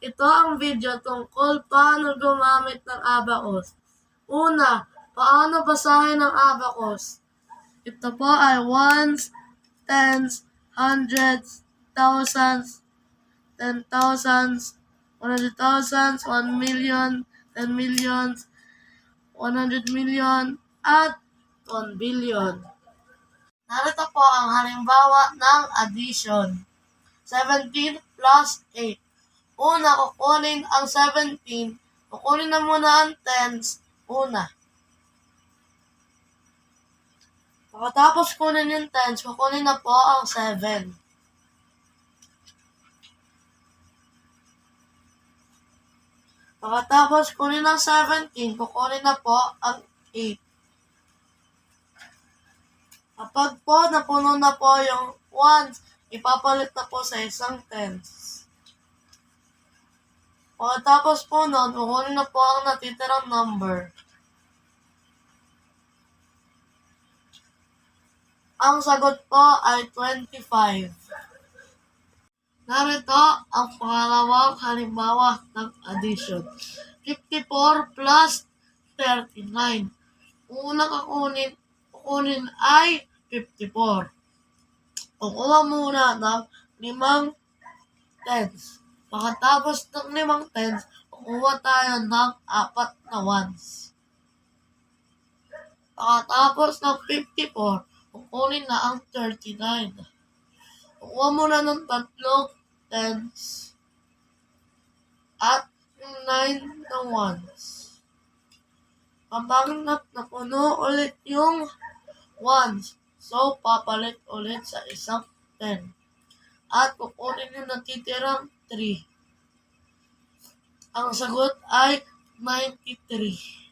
Ito ang video tungkol paano gumamit ng abacus. Una, paano basahin ang abacus? Ito po ay ones, tens, hundreds, thousands, 10,000s, 100,000s, 1,000,000, 10 millions, 100 million, at 1 billion. Narito po ang halimbawa ng addition. 17 plus 8. Una, kukunin ang 17. Kukunin na muna ang tens. Una. Pagkatapos kunin yung tens, kukunin na po ang 7. Pagkatapos kunin ang 17, kukunin na po ang 8. Kapag po napuno na po yung ones, ipapalit na po sa isang tens. Pagkatapos po nun, kukunin na po ang natitirang number. Ang sagot po ay 25. Narito ang pangalawang halimbawa ng addition. 54 plus 39. Unang kukunin ay 54. Kukuha muna ng 5 tens. Pagkatapos ng 5 tens, kukuha tayo ng 4 na ones. Pagkatapos ng 54, kukunin na ang 39. Kukuha muna ng 3 tens at 9 na ones. Kapag napuno ulit yung ones, so papalit ulit sa isang 10. At kukunin yung natitirang 3. Ang sagot ay 93.